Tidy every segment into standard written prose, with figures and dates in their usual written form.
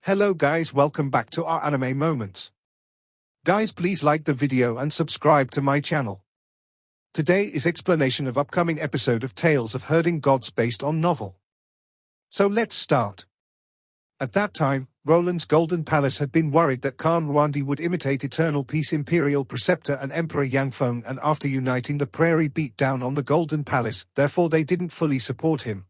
Hello guys, welcome back to our anime moments. Guys, please like the video and subscribe to my channel. Today is explanation of upcoming episode of Tales of Herding Gods based on novel. So let's start. At that time, Roland's Golden Palace had been worried that Khan Rwandi would imitate Eternal Peace Imperial Preceptor and Emperor Yangfeng, and after uniting the prairie beat down on the Golden Palace, therefore they didn't fully support him.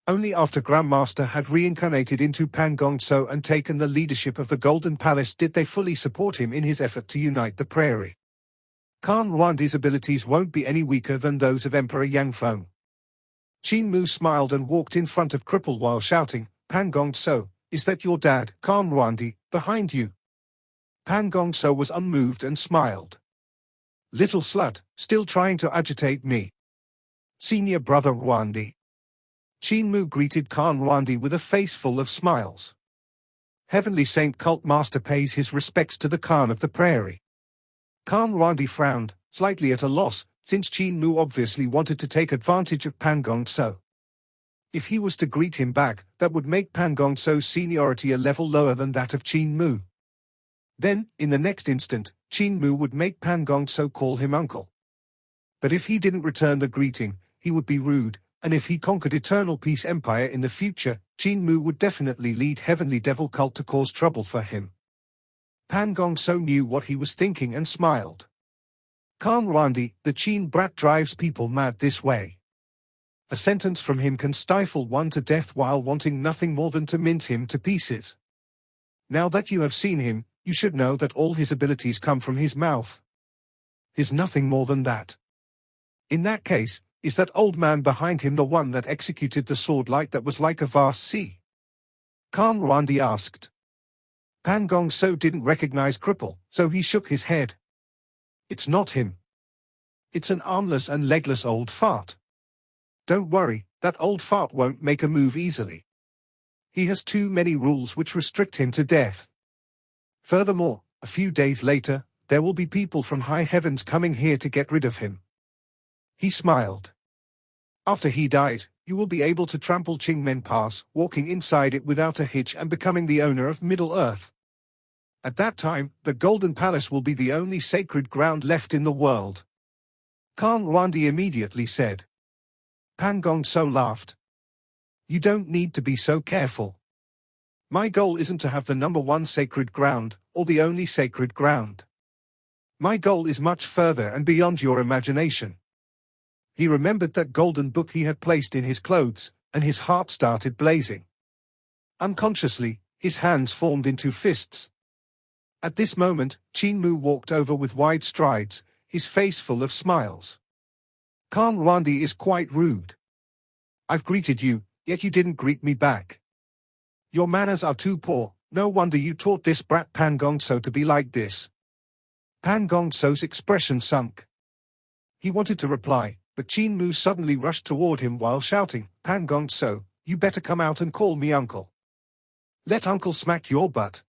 Only after Grandmaster had reincarnated into Pan Gongso and taken the leadership of the Golden Palace did they fully support him in his effort to unite the prairie. Khan Rwandi's abilities won't be any weaker than those of Emperor Yangfeng. Qin Mu smiled and walked in front of Cripple while shouting, "Pan Gongso, is that your dad, Khan Rwandi, behind you?" Pan Gongso was unmoved and smiled. "Little slut, still trying to agitate me. Senior brother Rwandi." Qin Mu greeted Khan Rwandi with a face full of smiles. Heavenly Saint Cult Master pays his respects to the Khan of the Prairie. Khan Rwandi frowned, slightly at a loss, since Qin Mu obviously wanted to take advantage of Pan Gongso. If he was to greet him back, that would make Pan Gongso's seniority a level lower than that of Qin Mu. Then, in the next instant, Qin Mu would make Pan Gongso call him uncle. But if he didn't return the greeting, he would be rude, and if he conquered Eternal Peace Empire in the future, Qin Mu would definitely lead Heavenly Devil Cult to cause trouble for him. Pan Gongso knew what he was thinking and smiled. Khan Rwandi, the Qin brat drives people mad this way. A sentence from him can stifle one to death while wanting nothing more than to mince him to pieces. Now that you have seen him, you should know that all his abilities come from his mouth. He's nothing more than that. In that case, is that old man behind him the one that executed the sword light that was like a vast sea? Khan Rwandi asked. Pan Gongso didn't recognize Cripple, so he shook his head. It's not him. It's an armless and legless old fart. Don't worry, that old fart won't make a move easily. He has too many rules which restrict him to death. Furthermore, a few days later, there will be people from high heavens coming here to get rid of him. He smiled. After he dies, you will be able to trample Qingmen Pass, walking inside it without a hitch and becoming the owner of Middle-earth. At that time, the Golden Palace will be the only sacred ground left in the world. Khan Rwandi immediately said. Pan Gongso laughed. You don't need to be so careful. My goal isn't to have the #1 sacred ground, or the only sacred ground. My goal is much further and beyond your imagination. He remembered that golden book he had placed in his clothes, and his heart started blazing. Unconsciously, his hands formed into fists. At this moment, Qin Mu walked over with wide strides, his face full of smiles. Khan Rwandi is quite rude. I've greeted you, yet you didn't greet me back. Your manners are too poor, no wonder you taught this brat Pan Gongso to be like this. Pan Gongso's expression sunk. He wanted to reply, but Qin Mu suddenly rushed toward him while shouting, Pan Gongso, you better come out and call me uncle. Let uncle smack your butt.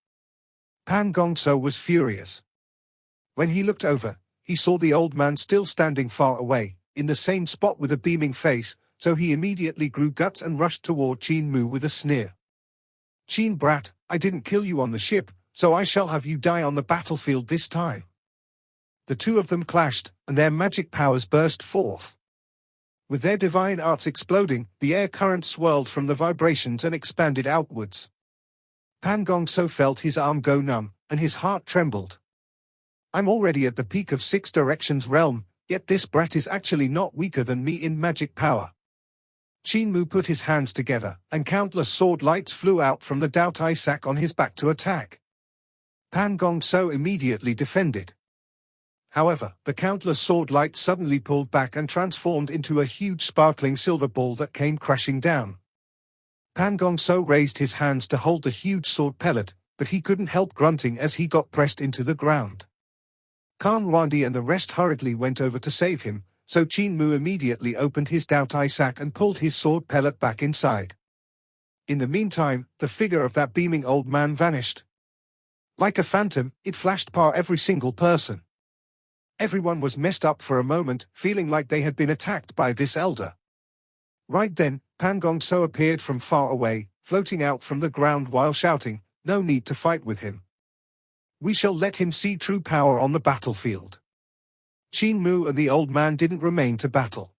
Pan Gongso was furious. When he looked over, he saw the old man still standing far away, in the same spot with a beaming face, so he immediately grew guts and rushed toward Qin Mu with a sneer. Qin brat, I didn't kill you on the ship, so I shall have you die on the battlefield this time. The two of them clashed, and their magic powers burst forth. With their divine arts exploding, the air current swirled from the vibrations and expanded outwards. Pan Gongso felt his arm go numb, and his heart trembled. I'm already at the peak of 6 Directions realm, yet this brat is actually not weaker than me in magic power. Qin Mu put his hands together, and countless sword lights flew out from the Daotai sack on his back to attack. Pan Gongso immediately defended. However, the countless sword lights suddenly pulled back and transformed into a huge sparkling silver ball that came crashing down. Pan Gongso raised his hands to hold the huge sword pellet, but he couldn't help grunting as he got pressed into the ground. Khan Rwandi and the rest hurriedly went over to save him, so Qin Mu immediately opened his Daotai sack and pulled his sword pellet back inside. In the meantime, the figure of that beaming old man vanished. Like a phantom, it flashed past every single person. Everyone was messed up for a moment, feeling like they had been attacked by this elder. Right then, Pan Gongso appeared from far away, floating out from the ground while shouting, No need to fight with him. We shall let him see true power on the battlefield. Qin Mu and the old man didn't remain to battle.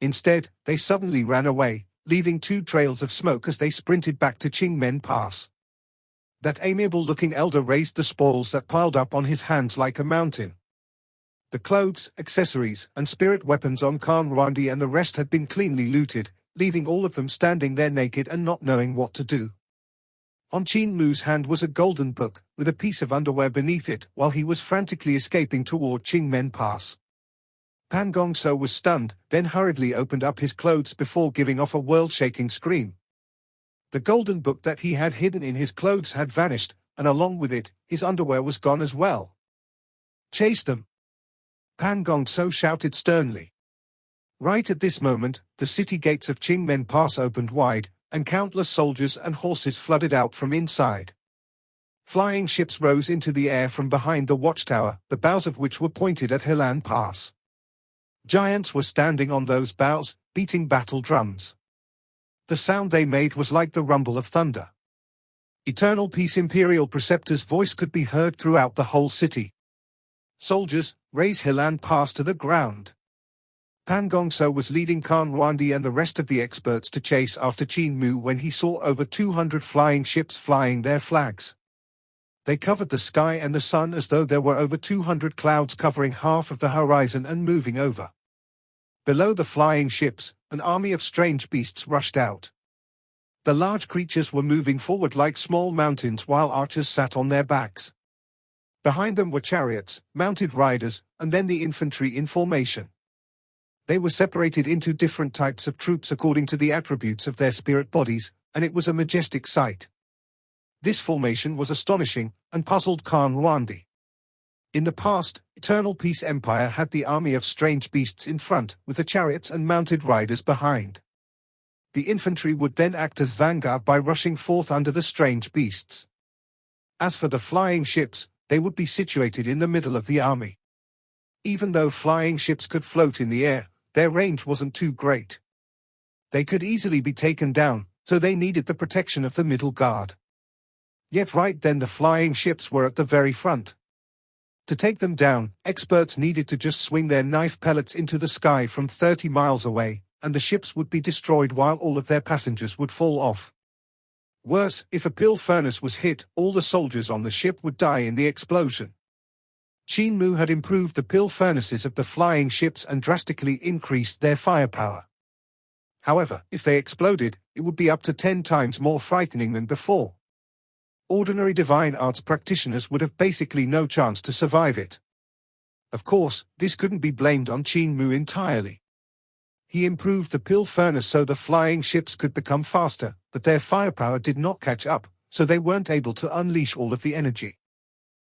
Instead, they suddenly ran away, leaving 2 trails of smoke as they sprinted back to Qingmen Pass. That amiable-looking elder raised the spoils that piled up on his hands like a mountain. The clothes, accessories, and spirit weapons on Khan Randi and the rest had been cleanly looted, leaving all of them standing there naked and not knowing what to do. On Qin Mu's hand was a golden book, with a piece of underwear beneath it, while he was frantically escaping toward Qingmen Pass. Pan Gongso was stunned, then hurriedly opened up his clothes before giving off a world-shaking scream. The golden book that he had hidden in his clothes had vanished, and along with it, his underwear was gone as well. "Chase them!" Pan Gongso shouted sternly. Right at this moment, the city gates of Qingmen Pass opened wide, and countless soldiers and horses flooded out from inside. Flying ships rose into the air from behind the watchtower, the bows of which were pointed at Helan Pass. Giants were standing on those bows, beating battle drums. The sound they made was like the rumble of thunder. Eternal Peace Imperial Preceptor's voice could be heard throughout the whole city. "Soldiers, raise Helan Pass to the ground." Pan Gongso was leading Khan Randi and the rest of the experts to chase after Qin Mu when he saw over 200 flying ships flying their flags. They covered the sky and the sun as though there were over 200 clouds covering half of the horizon and moving over. Below the flying ships, an army of strange beasts rushed out. The large creatures were moving forward like small mountains while archers sat on their backs. Behind them were chariots, mounted riders, and then the infantry in formation. They were separated into different types of troops according to the attributes of their spirit bodies, and it was a majestic sight. This formation was astonishing, and puzzled Khan Randi. In the past, Eternal Peace Empire had the army of strange beasts in front, with the chariots and mounted riders behind. The infantry would then act as vanguard by rushing forth under the strange beasts. As for the flying ships, they would be situated in the middle of the army. Even though flying ships could float in the air, their range wasn't too great. They could easily be taken down, so they needed the protection of the middle guard. Yet right then the flying ships were at the very front. To take them down, experts needed to just swing their knife pellets into the sky from 30 miles away, and the ships would be destroyed while all of their passengers would fall off. Worse, if a pill furnace was hit, all the soldiers on the ship would die in the explosion. Qin Mu had improved the pill furnaces of the flying ships and drastically increased their firepower. However, if they exploded, it would be up to 10 times more frightening than before. Ordinary divine arts practitioners would have basically no chance to survive it. Of course, this couldn't be blamed on Qin Mu entirely. He improved the pill furnace so the flying ships could become faster, but their firepower did not catch up, so they weren't able to unleash all of the energy.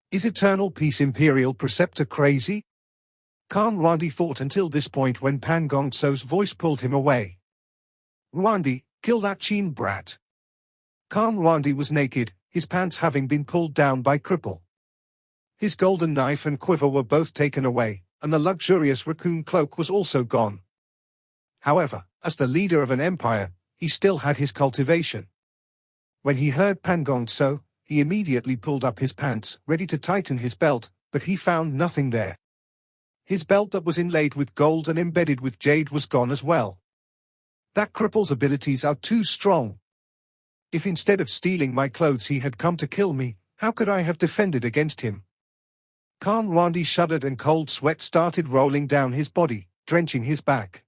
Is Eternal Peace Imperial Preceptor crazy? Khan Randi thought until this point when Pan Gongso's voice pulled him away. "Randi, kill that Qin brat." Khan Randi was naked, his pants having been pulled down by Cripple. His golden knife and quiver were both taken away, and the luxurious raccoon cloak was also gone. However, as the leader of an empire, he still had his cultivation. When he heard Pan Gongso, he immediately pulled up his pants, ready to tighten his belt, but he found nothing there. His belt that was inlaid with gold and embedded with jade was gone as well. That cripple's abilities are too strong. If instead of stealing my clothes he had come to kill me, how could I have defended against him? Khan Randi shuddered and cold sweat started rolling down his body, drenching his back.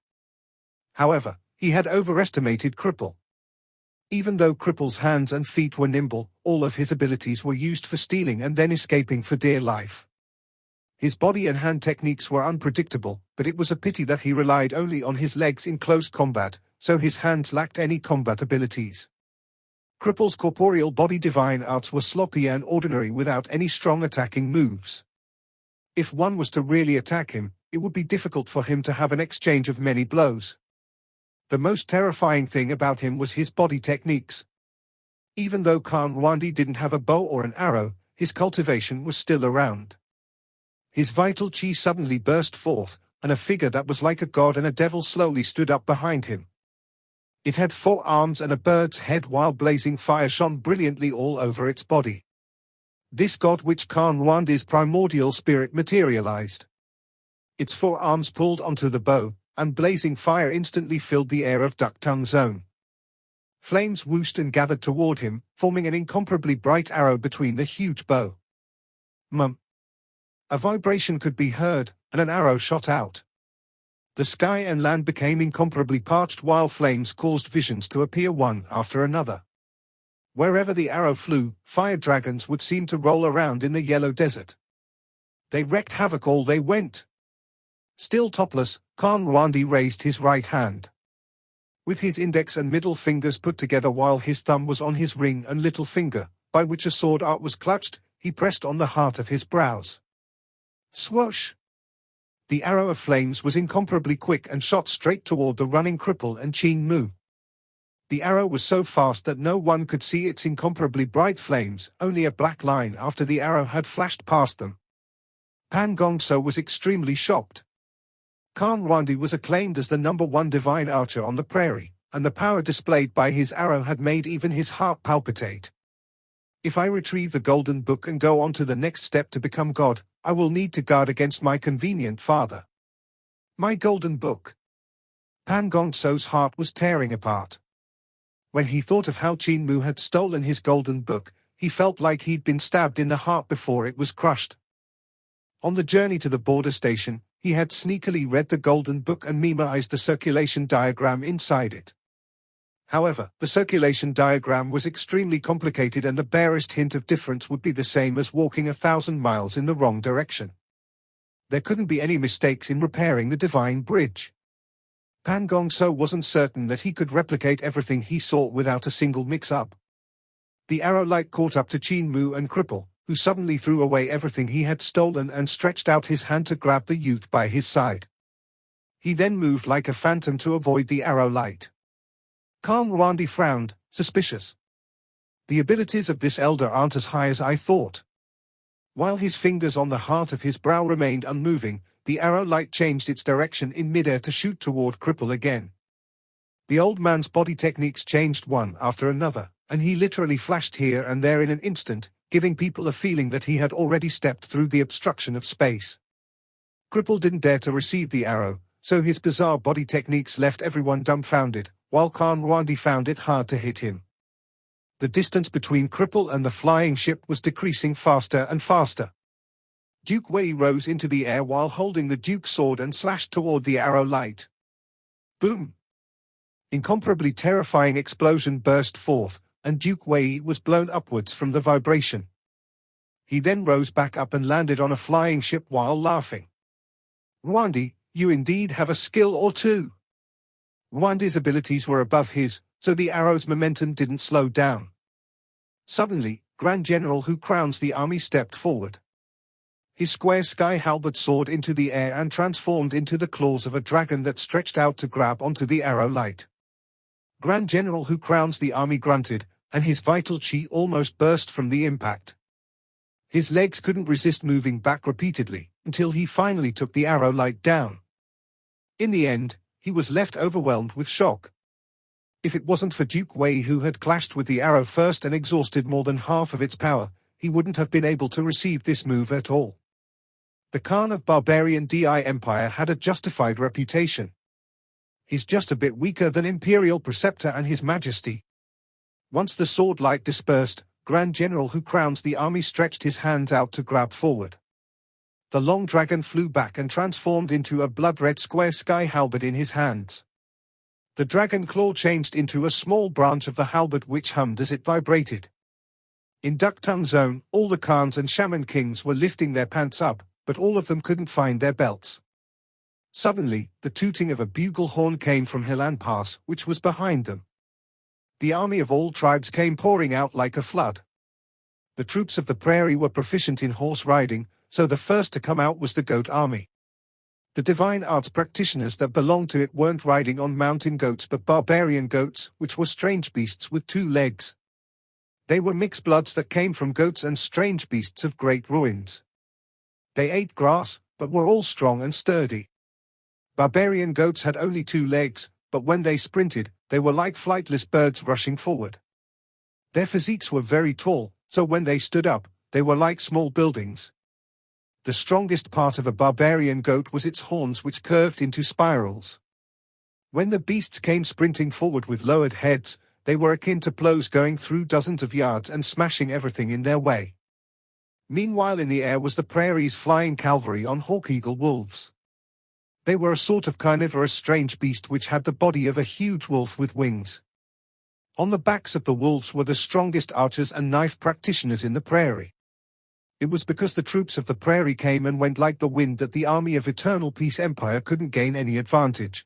However, he had overestimated Cripple. Even though Cripple's hands and feet were nimble, all of his abilities were used for stealing and then escaping for dear life. His body and hand techniques were unpredictable, but it was a pity that he relied only on his legs in close combat, so his hands lacked any combat abilities. Cripple's corporeal body divine arts were sloppy and ordinary without any strong attacking moves. If one was to really attack him, it would be difficult for him to have an exchange of many blows. The most terrifying thing about him was his body techniques. Even though Khan Randi didn't have a bow or an arrow, his cultivation was still around. His vital chi suddenly burst forth, and a figure that was like a god and a devil slowly stood up behind him. It had 4 arms and a bird's head, while blazing fire shone brilliantly all over its body. This god, which Qin Mu's primordial spirit materialized. Its 4 arms pulled onto the bow, and blazing fire instantly filled the air of Ducktongue Zone. Flames whooshed and gathered toward him, forming an incomparably bright arrow between the huge bow. Mum. A vibration could be heard, and an arrow shot out. The sky and land became incomparably parched, while flames caused visions to appear one after another. Wherever the arrow flew, fire dragons would seem to roll around in the yellow desert. They wreaked havoc all they went. Still topless, Qin Mu raised his right hand. With his index and middle fingers put together, while his thumb was on his ring and little finger, by which a sword art was clutched, he pressed on the heart of his brows. Swoosh! The arrow of flames was incomparably quick and shot straight toward the running cripple and Qin Mu. The arrow was so fast that no one could see its incomparably bright flames, only a black line after the arrow had flashed past them. Pan Gongso was extremely shocked. Qin Mu was acclaimed as the #1 divine archer on the prairie, and the power displayed by his arrow had made even his heart palpitate. If I retrieve the golden book and go on to the next step to become God, I will need to guard against my convenient father. My golden book. Pan Gongso's heart was tearing apart. When he thought of how Qin Mu had stolen his golden book, he felt like he'd been stabbed in the heart before it was crushed. On the journey to the border station, he had sneakily read the golden book and memorized the circulation diagram inside it. However, the circulation diagram was extremely complicated, and the barest hint of difference would be the same as walking 1,000 miles in the wrong direction. There couldn't be any mistakes in repairing the divine bridge. Pan Gongso wasn't certain that he could replicate everything he saw without a single mix-up. The arrow light caught up to Qin Mu and Cripple, who suddenly threw away everything he had stolen and stretched out his hand to grab the youth by his side. He then moved like a phantom to avoid the arrow light. Qin Mu frowned, suspicious. The abilities of this elder aren't as high as I thought. While his fingers on the heart of his brow remained unmoving, the arrow light changed its direction in midair to shoot toward Cripple again. The old man's body techniques changed one after another, and he literally flashed here and there in an instant, giving people a feeling that he had already stepped through the obstruction of space. Cripple didn't dare to receive the arrow, so his bizarre body techniques left everyone dumbfounded, while Qin Mu found it hard to hit him. The distance between Cripple and the flying ship was decreasing faster and faster. Duke Wei rose into the air while holding the Duke's sword and slashed toward the arrow light. Boom! Incomparably terrifying explosion burst forth, and Duke Wei was blown upwards from the vibration. He then rose back up and landed on a flying ship while laughing. Muandi, you indeed have a skill or two. Muandi's abilities were above his, so the arrow's momentum didn't slow down. Suddenly, Grand General who crowns the army stepped forward. His square sky halberd soared into the air and transformed into the claws of a dragon that stretched out to grab onto the arrow light. Grand General who crowns the army grunted, and his vital chi almost burst from the impact. His legs couldn't resist moving back repeatedly, until he finally took the arrow light down. In the end, he was left overwhelmed with shock. If it wasn't for Duke Wei, who had clashed with the arrow first and exhausted more than half of its power, he wouldn't have been able to receive this move at all. The Khan of Barbarian Di Empire had a justified reputation. He's just a bit weaker than Imperial Preceptor and His Majesty. Once the sword light dispersed, Grand General who crowns the army stretched his hands out to grab forward. The long dragon flew back and transformed into a blood-red square sky halberd in his hands. The dragon claw changed into a small branch of the halberd which hummed as it vibrated. In Ducktongue Zone, all the Khans and Shaman Kings were lifting their pants up, but all of them couldn't find their belts. Suddenly, the tooting of a bugle horn came from Hilan Pass, which was behind them. The army of all tribes came pouring out like a flood. The troops of the prairie were proficient in horse riding, so the first to come out was the goat army. The divine arts practitioners that belonged to it weren't riding on mountain goats but barbarian goats, which were strange beasts with 2 legs. They were mixed bloods that came from goats and strange beasts of great ruins. They ate grass, but were all strong and sturdy. Barbarian goats had only 2 legs, but when they sprinted, they were like flightless birds rushing forward. Their physiques were very tall, so when they stood up, they were like small buildings. The strongest part of a barbarian goat was its horns, which curved into spirals. When the beasts came sprinting forward with lowered heads, they were akin to plows going through dozens of yards and smashing everything in their way. Meanwhile in the air was the prairie's flying cavalry on hawk-eagle wolves. They were a sort of carnivorous strange beast which had the body of a huge wolf with wings. On the backs of the wolves were the strongest archers and knife practitioners in the prairie. It was because the troops of the prairie came and went like the wind that the army of Eternal Peace Empire couldn't gain any advantage.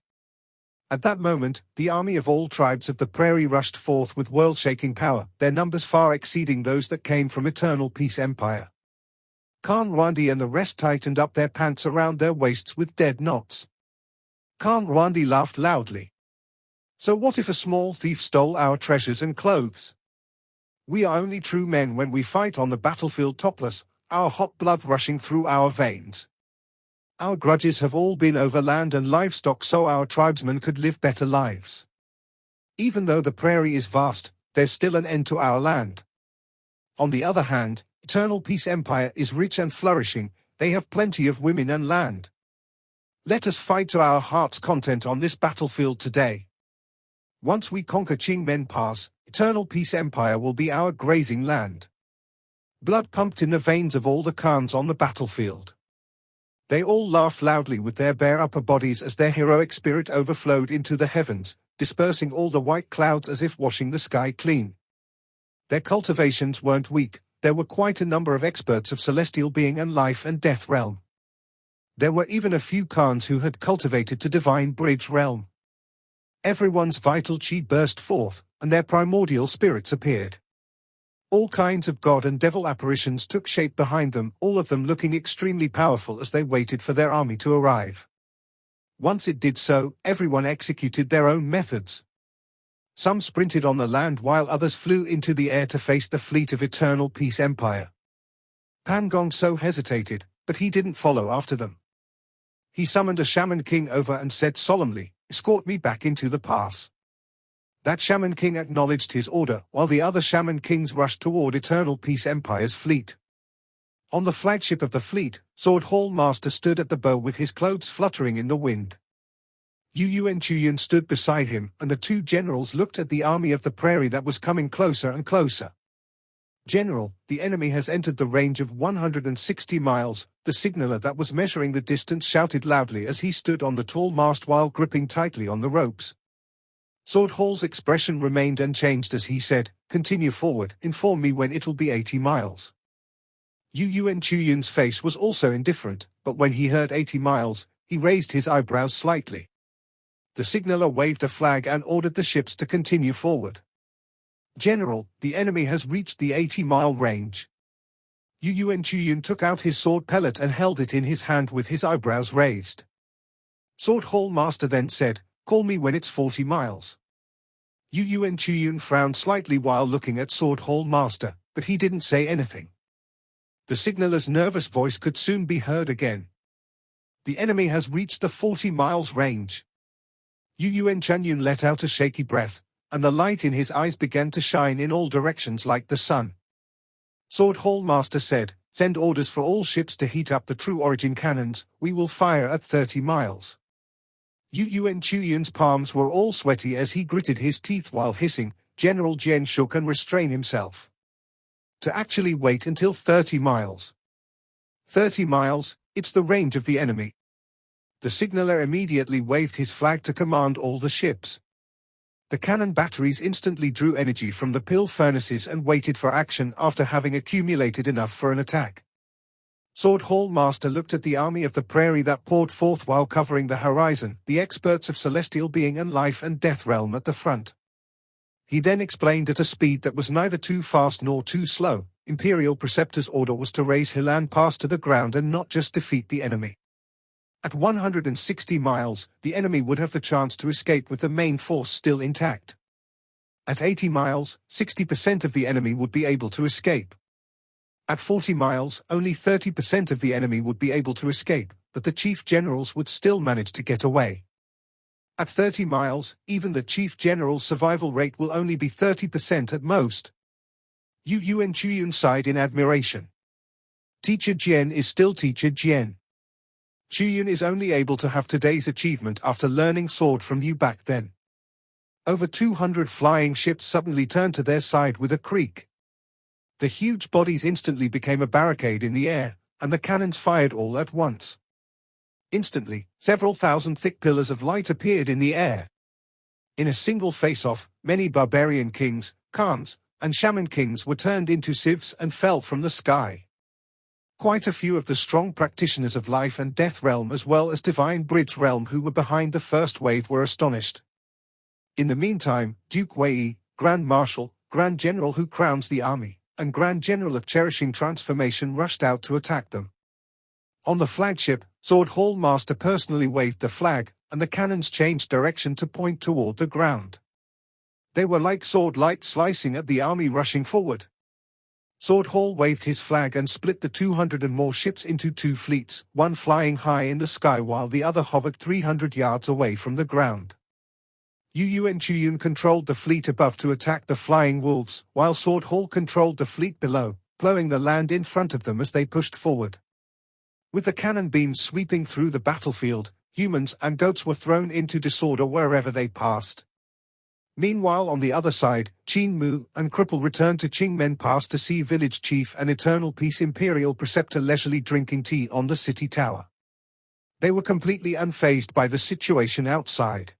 At that moment, the army of all tribes of the prairie rushed forth with world-shaking power, their numbers far exceeding those that came from Eternal Peace Empire. Khan Rwandi and the rest tightened up their pants around their waists with dead knots. Khan Rwandi laughed loudly. So what if a small thief stole our treasures and clothes? We are only true men when we fight on the battlefield topless, our hot blood rushing through our veins. Our grudges have all been over land and livestock so our tribesmen could live better lives. Even though the prairie is vast, there's still an end to our land. On the other hand, Eternal Peace Empire is rich and flourishing, they have plenty of women and land. Let us fight to our heart's content on this battlefield today. Once we conquer Qin Pass, Eternal Peace Empire will be our grazing land. Blood pumped in the veins of all the Khans on the battlefield. They all laughed loudly with their bare upper bodies as their heroic spirit overflowed into the heavens, dispersing all the white clouds as if washing the sky clean. Their cultivations weren't weak, there were quite a number of experts of celestial being and life and death realm. There were even a few Khans who had cultivated to divine bridge realm. Everyone's vital chi burst forth, and their primordial spirits appeared. All kinds of god and devil apparitions took shape behind them, all of them looking extremely powerful as they waited for their army to arrive. Once it did so, everyone executed their own methods. Some sprinted on the land while others flew into the air to face the fleet of Eternal Peace Empire. Pan Gong So hesitated, but he didn't follow after them. He summoned a shaman king over and said solemnly, "Escort me back into the pass." That shaman king acknowledged his order, while the other shaman kings rushed toward Eternal Peace Empire's fleet. On the flagship of the fleet, Sword Hall Master stood at the bow with his clothes fluttering in the wind. Yu and Chuyan stood beside him, and the two generals looked at the army of the prairie that was coming closer and closer. "General, the enemy has entered the range of 160 miles, the signaller that was measuring the distance shouted loudly as he stood on the tall mast while gripping tightly on the ropes. Sword Hall's expression remained unchanged as he said, "Continue forward, inform me when it'll be 80 miles. Yu and Chuyan's face was also indifferent, but when he heard 80 miles, he raised his eyebrows slightly. The signaller waved a flag and ordered the ships to continue forward. "General, the enemy has reached the 80-mile range." Yu and Chuyan took out his sword pellet and held it in his hand with his eyebrows raised. Sword Hall Master then said, "Call me when it's 40 miles. Yu and Chuyan frowned slightly while looking at Sword Hall Master, but he didn't say anything. The signaller's nervous voice could soon be heard again. "The enemy has reached the 40 miles range." Yu and Chuyan let out a shaky breath, and the light in his eyes began to shine in all directions like the sun. Sword Hall Master said, "Send orders for all ships to heat up the True Origin cannons, we will fire at 30 miles. Yu and Chuyan's palms were all sweaty as he gritted his teeth while hissing. General Jian shook and restrained himself. To actually wait until 30 miles. 30 miles, it's the range of the enemy. The signaller immediately waved his flag to command all the ships. The cannon batteries instantly drew energy from the pill furnaces and waited for action after having accumulated enough for an attack. Sword Hall Master looked at the army of the prairie that poured forth while covering the horizon, the experts of celestial being and life and death realm at the front. He then explained at a speed that was neither too fast nor too slow. Imperial Preceptor's order was to raise Hilan Pass to the ground and not just defeat the enemy. At 160 miles, the enemy would have the chance to escape with the main force still intact. At 80 miles, 60% of the enemy would be able to escape. At 40 miles, only 30% of the enemy would be able to escape, but the chief generals would still manage to get away. At 30 miles, even the Chief General's survival rate will only be 30% at most. Yu and Chuyun sighed in admiration. Teacher Jian is still Teacher Jian. Chuyun is only able to have today's achievement after learning sword from you back then. Over 200 flying ships suddenly turned to their side with a creak. The huge bodies instantly became a barricade in the air, and the cannons fired all at once. Instantly, several thousand thick pillars of light appeared in the air. In a single face-off, many barbarian kings, khans, and shaman kings were turned into sieves and fell from the sky. Quite a few of the strong practitioners of life and death realm as well as divine bridge realm who were behind the first wave were astonished. In the meantime, Duke Wei, Grand Marshal, Grand General who crowns the army, and Grand General of Cherishing Transformation rushed out to attack them. On the flagship, Sword Hall Master personally waved the flag, and the cannons changed direction to point toward the ground. They were like sword light slicing at the army rushing forward. Sword Hall waved his flag and split the 200 and more ships into two fleets, one flying high in the sky while the other hovered 300 yards away from the ground. Yu and Chuyun controlled the fleet above to attack the flying wolves, while Sword Hall controlled the fleet below, blowing the land in front of them as they pushed forward. With the cannon beams sweeping through the battlefield, humans and goats were thrown into disorder wherever they passed. Meanwhile on the other side, Qin Mu and Cripple returned to Qingmen Pass to see village chief and Eternal Peace Imperial Preceptor leisurely drinking tea on the city tower. They were completely unfazed by the situation outside.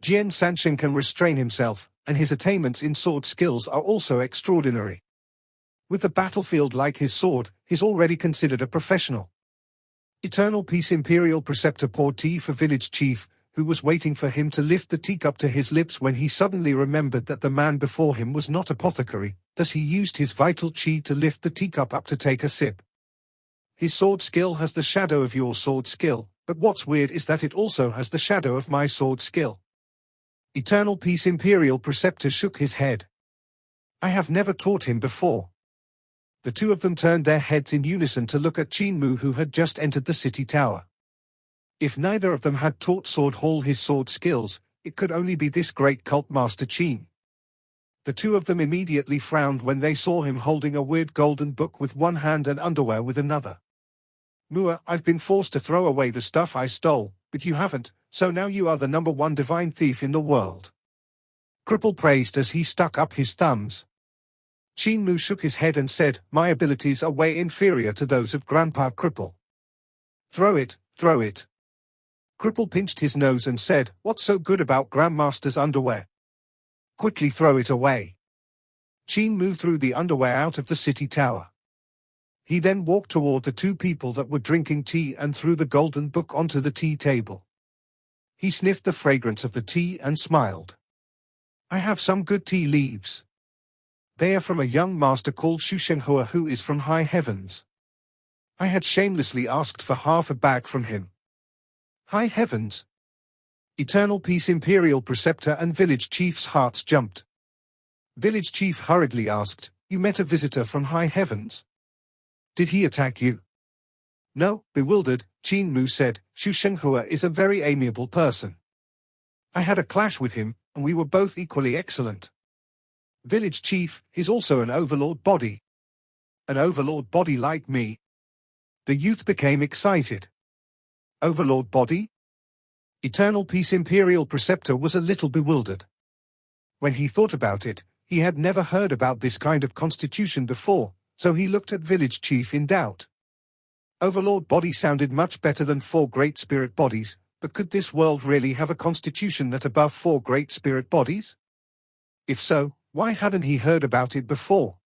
Jian Sanshin can restrain himself, and his attainments in sword skills are also extraordinary. With the battlefield like his sword, he's already considered a professional. Eternal Peace Imperial Preceptor poured tea for village chief, who was waiting for him to lift the teacup to his lips when he suddenly remembered that the man before him was not apothecary, thus he used his vital chi to lift the teacup up to take a sip. His sword skill has the shadow of your sword skill, but what's weird is that it also has the shadow of my sword skill. Eternal Peace Imperial Preceptor shook his head. I have never taught him before. The two of them turned their heads in unison to look at Qin Mu who had just entered the city tower. If neither of them had taught Sword Hall his sword skills, it could only be this great cult master Qin. The two of them immediately frowned when they saw him holding a weird golden book with one hand and underwear with another. Mua, I've been forced to throw away the stuff I stole, but you haven't, so now you are the #1 divine thief in the world. Cripple praised as he stuck up his thumbs. Qin Mu shook his head and said, my abilities are way inferior to those of Grandpa Cripple. Throw it, throw it. Cripple pinched his nose and said, what's so good about Grandmaster's underwear? Quickly throw it away. Qin Mu threw the underwear out of the city tower. He then walked toward the two people that were drinking tea and threw the golden book onto the tea table. He sniffed the fragrance of the tea and smiled. I have some good tea leaves. They are from a young master called Xu Shenghua who is from high heavens. I had shamelessly asked for half a bag from him. High heavens? Eternal Peace Imperial Preceptor and Village Chief's hearts jumped. Village Chief hurriedly asked, you met a visitor from high heavens? Did he attack you? No, bewildered, Qin Mu said, Xu Shenghua is a very amiable person. I had a clash with him, and we were both equally excellent. Village Chief, he's also an overlord body. An overlord body like me. The youth became excited. Overlord body? Eternal Peace Imperial Preceptor was a little bewildered. When he thought about it, he had never heard about this kind of constitution before, so he looked at Village Chief in doubt. Overlord body sounded much better than 4 great spirit bodies, but could this world really have a constitution that above 4 great spirit bodies? If so, why hadn't he heard about it before?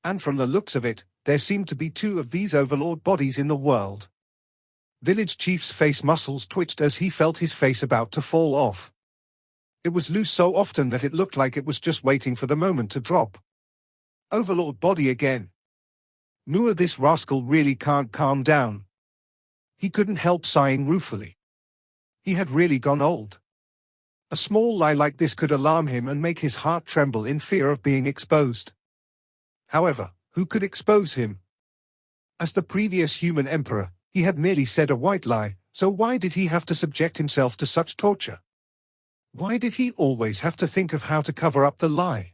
And from the looks of it, there seemed to be 2 of these overlord bodies in the world. Village Chief's face muscles twitched as he felt his face about to fall off. It was loose so often that it looked like it was just waiting for the moment to drop. Overlord body again. Mua, this rascal really can't calm down. He couldn't help sighing ruefully. He had really gone old. A small lie like this could alarm him and make his heart tremble in fear of being exposed. However, who could expose him? As the previous human emperor, he had merely said a white lie, So why did he have to subject himself to such torture? Why did he always have to think of how to cover up the lie?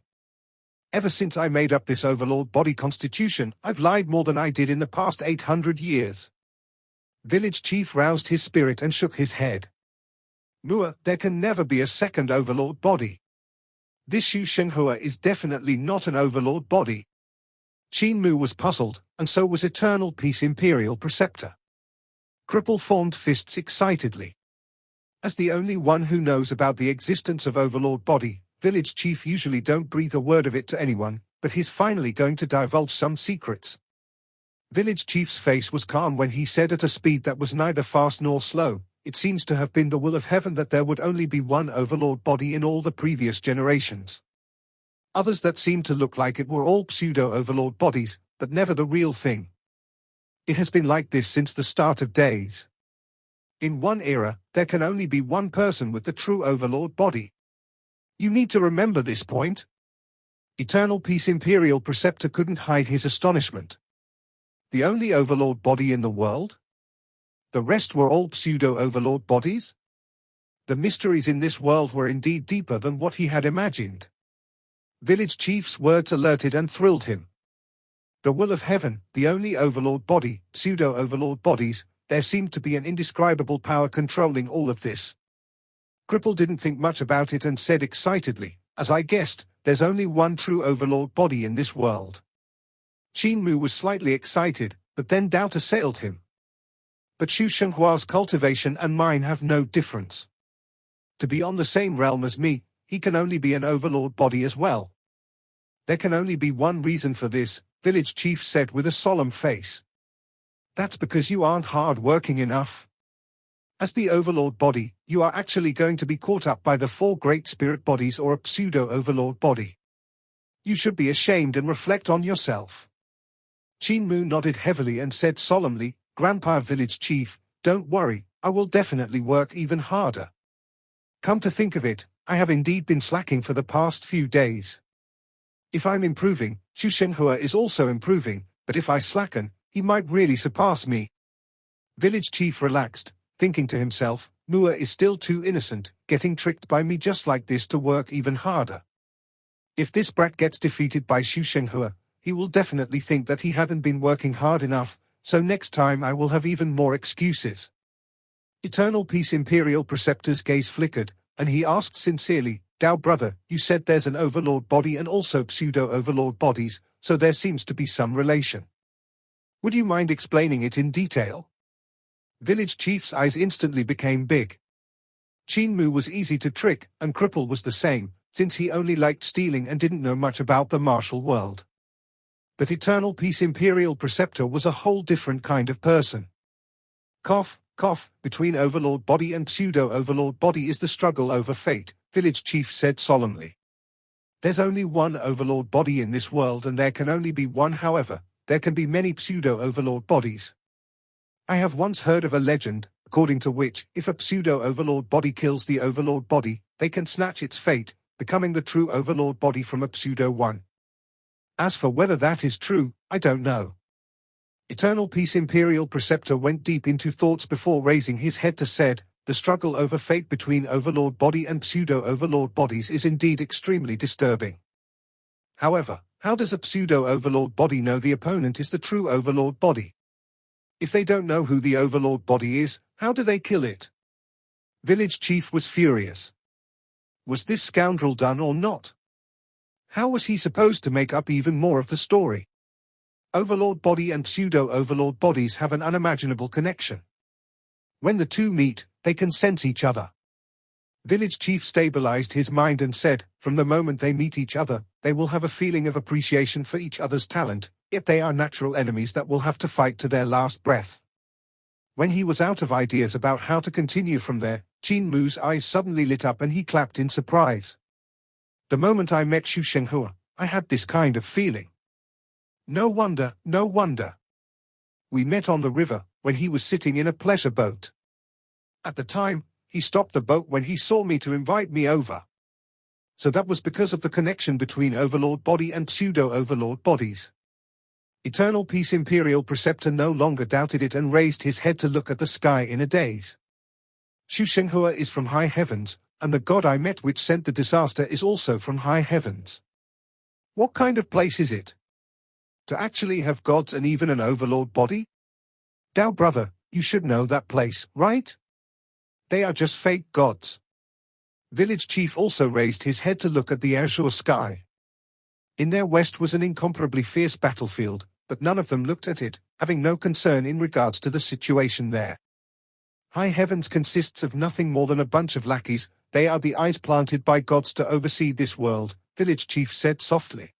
Ever since I made up this overlord body constitution, I've lied more than I did in the past 800 years. Village chief roused his spirit and shook his head. Mua, there can never be a second overlord body. This Xu Shenghua is definitely not an overlord body. Qin Mu was puzzled, and so was Eternal Peace Imperial Preceptor. Cripple formed fists excitedly. As the only one who knows about the existence of overlord body, village chief usually don't breathe a word of it to anyone, but he's finally going to divulge some secrets. Village chief's face was calm when he said at a speed that was neither fast nor slow, "It seems to have been the will of heaven that there would only be one overlord body in all the previous generations. Others that seemed to look like it were all pseudo-overlord bodies, but never the real thing. It has been like this since the start of days. In one era, there can only be one person with the true overlord body. You need to remember this point." Eternal Peace Imperial Preceptor couldn't hide his astonishment. The only overlord body in the world? The rest were all pseudo-overlord bodies? The mysteries in this world were indeed deeper than what he had imagined. Village chief's words alerted and thrilled him. The will of heaven, the only overlord body, pseudo-overlord bodies, there seemed to be an indescribable power controlling all of this. Cripple didn't think much about it and said excitedly, "As I guessed, there's only one true overlord body in this world." Qin Mu was slightly excited, but then doubt assailed him. "But Xu Shenghua's cultivation and mine have no difference. To be on the same realm as me, he can only be an overlord body as well." "There can only be one reason for this," village chief said with a solemn face. "That's because you aren't hard-working enough. As the overlord body, you are actually going to be caught up by the four great spirit bodies or a pseudo-overlord body. You should be ashamed and reflect on yourself." Qin Mu nodded heavily and said solemnly, "Grandpa village chief, don't worry, I will definitely work even harder. Come to think of it, I have indeed been slacking for the past few days. If I'm improving, Xu Shenhua is also improving, but if I slacken, he might really surpass me." Village chief relaxed, thinking to himself, "Mua is still too innocent, getting tricked by me just like this to work even harder. If this brat gets defeated by Xu Shenhua, he will definitely think that he hadn't been working hard enough, so next time I will have even more excuses." Eternal Peace Imperial Preceptor's gaze flickered, and he asked sincerely, "Dao brother, you said there's an overlord body and also pseudo-overlord bodies, so there seems to be some relation. Would you mind explaining it in detail?" Village chief's eyes instantly became big. Qin Mu was easy to trick, and Cripple was the same, since he only liked stealing and didn't know much about the martial world. But Eternal Peace Imperial Preceptor was a whole different kind of person. "Cough, cough, between overlord body and pseudo-overlord body is the struggle over fate," village chief said solemnly. "There's only one overlord body in this world and there can only be one. However, there can be many pseudo-overlord bodies. I have once heard of a legend, according to which, if a pseudo-overlord body kills the overlord body, they can snatch its fate, becoming the true overlord body from a pseudo one. As for whether that is true, I don't know." Eternal Peace Imperial Preceptor went deep into thoughts before raising his head to said, "The struggle over fate between overlord body and pseudo-overlord bodies is indeed extremely disturbing. However, how does a pseudo-overlord body know the opponent is the true overlord body? If they don't know who the overlord body is, how do they kill it?" Village chief was furious. Was this scoundrel done or not? How was he supposed to make up even more of the story? Overlord body and pseudo-overlord bodies have an unimaginable connection. When the two meet, they can sense each other. Village chief stabilized his mind and said, "From the moment they meet each other, they will have a feeling of appreciation for each other's talent, yet they are natural enemies that will have to fight to their last breath." When he was out of ideas about how to continue from there, Qin Mu's eyes suddenly lit up and he clapped in surprise. "The moment I met Xu Shenhua, I had this kind of feeling. No wonder, no wonder. We met on the river, when he was sitting in a pleasure boat. At the time, he stopped the boat when he saw me to invite me over. So that was because of the connection between overlord body and pseudo-overlord bodies. Eternal Peace Imperial Preceptor no longer doubted it and raised his head to look at the sky in a daze. Shu Shenghua is from high heavens, and the god I met which sent the disaster is also from high heavens. What kind of place is it? To actually have gods and even an overlord body? Dao brother, you should know that place, right? They are just fake gods. Village chief also raised his head to look at the azure sky. In their west was an incomparably fierce battlefield, but none of them looked at it, having no concern in regards to the situation there. High heavens consists of nothing more than a bunch of lackeys. They are the eyes planted by gods to oversee this world, village chief said softly.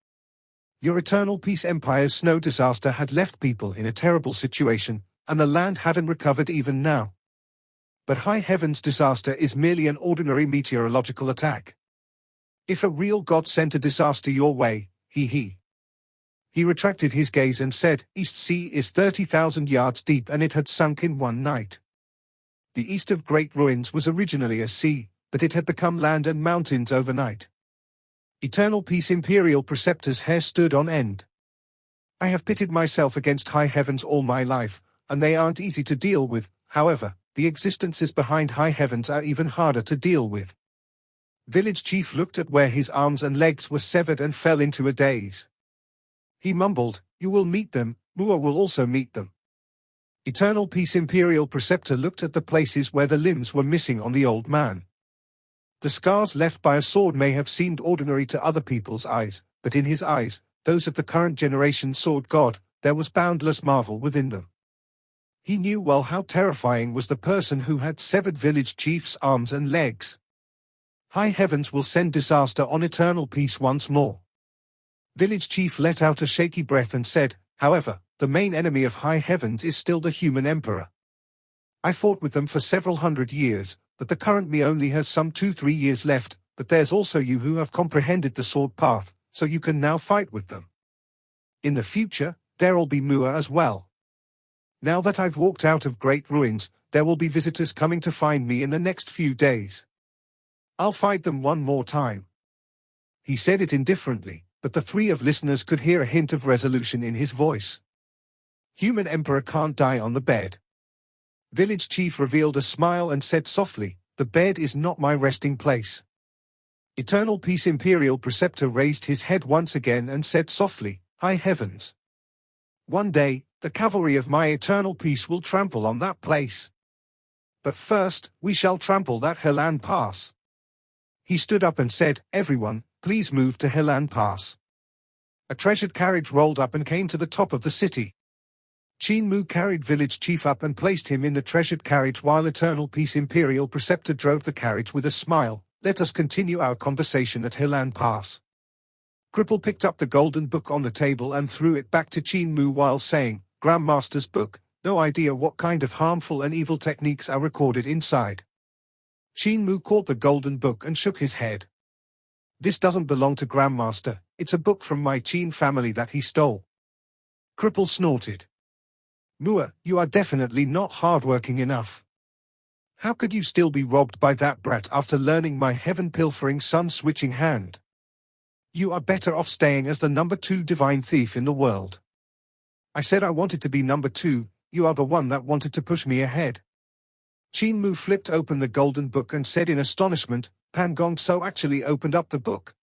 Your Eternal Peace Empire's snow disaster had left people in a terrible situation, and the land hadn't recovered even now. But high heavens disaster is merely an ordinary meteorological attack. If a real god sent a disaster your way, he retracted his gaze and said, East Sea is 30,000 yards deep and it had sunk in one night. The east of Great Ruins was originally a sea, but it had become land and mountains overnight. Eternal Peace Imperial Preceptor's hair stood on end. I have pitted myself against high heavens all my life, and they aren't easy to deal with. However, the existences behind high heavens are even harder to deal with. Village chief looked at where his arms and legs were severed and fell into a daze. He mumbled, You will meet them, Mua will also meet them. Eternal Peace Imperial Preceptor looked at the places where the limbs were missing on the old man. The scars left by a sword may have seemed ordinary to other people's eyes, but in his eyes, those of the current generation sword god, there was boundless marvel within them. He knew well how terrifying was the person who had severed village chief's arms and legs. High heavens will send disaster on Eternal Peace once more. Village chief let out a shaky breath and said, However, the main enemy of high heavens is still the human emperor. I fought with them for several hundred years, but the current me only has some 2-3 years left, but there's also you who have comprehended the sword path, so you can now fight with them. In the future, there'll be Mua as well. Now that I've walked out of Great Ruins, there will be visitors coming to find me in the next few days. I'll fight them one more time. He said it indifferently, but the three of listeners could hear a hint of resolution in his voice. Human Emperor can't die on the bed. Village chief revealed a smile and said softly, The bed is not my resting place. Eternal Peace Imperial Preceptor raised his head once again and said softly, High heavens. One day, the cavalry of my eternal peace will trample on that place. But first, we shall trample that Helan Pass. He stood up and said, Everyone, please move to Helan Pass. A treasured carriage rolled up and came to the top of the city. Qin Mu carried village chief up and placed him in the treasured carriage while Eternal Peace Imperial Preceptor drove the carriage with a smile. Let us continue our conversation at Helan Pass. Cripple picked up the golden book on the table and threw it back to Qin Mu while saying, Grandmaster's book, no idea what kind of harmful and evil techniques are recorded inside. Qin Mu caught the golden book and shook his head. This doesn't belong to Grandmaster, it's a book from my Qin family that he stole. Cripple snorted. Mua, you are definitely not hardworking enough. How could you still be robbed by that brat after learning my heaven-pilfering sun-switching hand? You are better off staying as the number 2 divine thief in the world. I said I wanted to be number 2, you are the one that wanted to push me ahead. Qin Mu flipped open the golden book and said in astonishment, Pan Gong So actually opened up the book.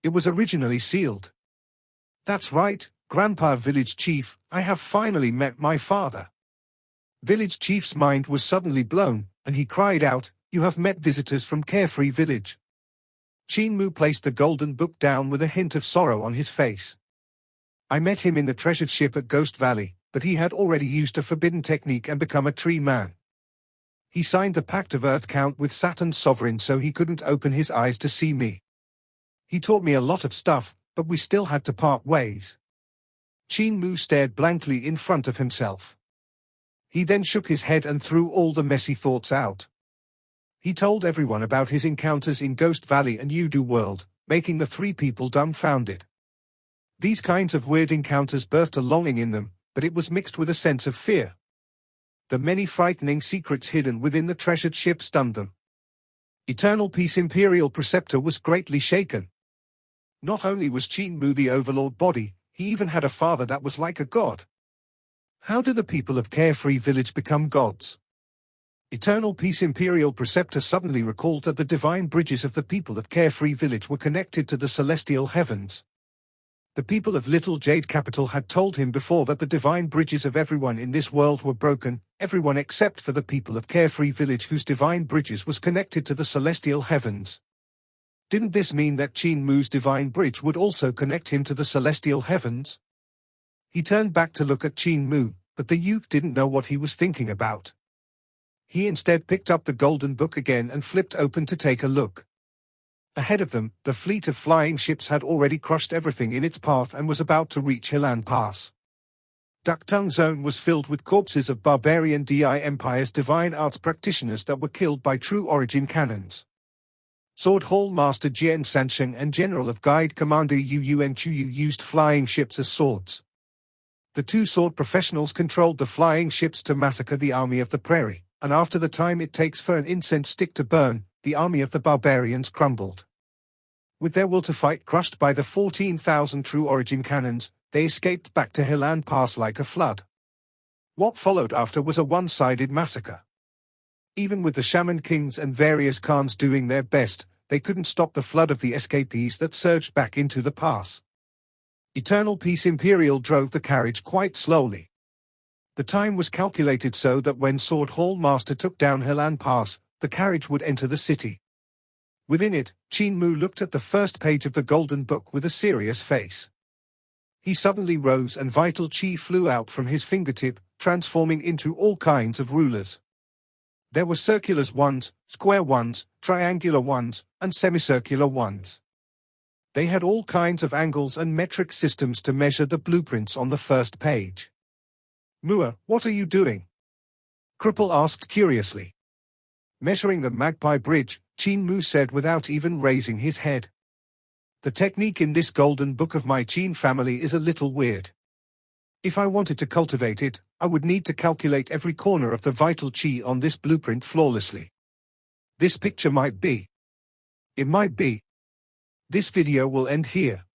It was originally sealed. That's right, Grandpa Village Chief, I have finally met my father. Village Chief's mind was suddenly blown, and he cried out, You have met visitors from Carefree Village. Qin Mu placed the golden book down with a hint of sorrow on his face. I met him in the treasured ship at Ghost Valley, but he had already used a forbidden technique and become a tree man. He signed the Pact of Earth Count with Saturn's sovereign so he couldn't open his eyes to see me. He taught me a lot of stuff, but we still had to part ways. Qin Mu stared blankly in front of himself. He then shook his head and threw all the messy thoughts out. He told everyone about his encounters in Ghost Valley and Yudu World, making the 3 people dumbfounded. These kinds of weird encounters birthed a longing in them, but it was mixed with a sense of fear. The many frightening secrets hidden within the treasured ship stunned them. Eternal Peace Imperial Preceptor was greatly shaken. Not only was Qin Mu the overlord body, He even had a father that was like a god. How do the people of Carefree Village become gods? Eternal Peace Imperial Preceptor suddenly recalled that the divine bridges of the people of Carefree Village were connected to the celestial heavens. The people of Little Jade Capital had told him before that the divine bridges of everyone in this world were broken, everyone except for the people of Carefree Village whose divine bridges was connected to the celestial heavens. Didn't this mean that Qin Mu's divine bridge would also connect him to the celestial heavens? He turned back to look at Qin Mu, but the youth didn't know what he was thinking about. He instead picked up the golden book again and flipped open to take a look. Ahead of them, the fleet of flying ships had already crushed everything in its path and was about to reach Hilan Pass. Ducktongue Zone was filled with corpses of barbarian DI Empire's divine arts practitioners that were killed by true origin cannons. Sword Hall Master Jian Sansheng and General of Guide Commander Yu Yuan Chuyu used flying ships as swords. The two sword professionals controlled the flying ships to massacre the army of the prairie, and after the time it takes for an incense stick to burn, the army of the barbarians crumbled. With their will to fight crushed by the 14,000 true origin cannons, they escaped back to Hilan Pass like a flood. What followed after was a one-sided massacre. Even with the shaman kings and various khans doing their best, they couldn't stop the flood of the escapees that surged back into the pass. Eternal Peace Imperial drove the carriage quite slowly. The time was calculated so that when Sword Hall Master took down Hilan Pass, the carriage would enter the city. Within it, Qin Mu looked at the first page of the golden book with a serious face. He suddenly rose and vital qi flew out from his fingertip, transforming into all kinds of rulers. There were circular ones, square ones, triangular ones, and semicircular ones. They had all kinds of angles and metric systems to measure the blueprints on the first page. Mua, what are you doing? Cripple asked curiously. Measuring the Magpie Bridge, Qin Mu said without even raising his head. The technique in this golden book of my Qin family is a little weird. If I wanted to cultivate it, I would need to calculate every corner of the vital qi on this blueprint flawlessly. This picture might be. It might be. This video will end here.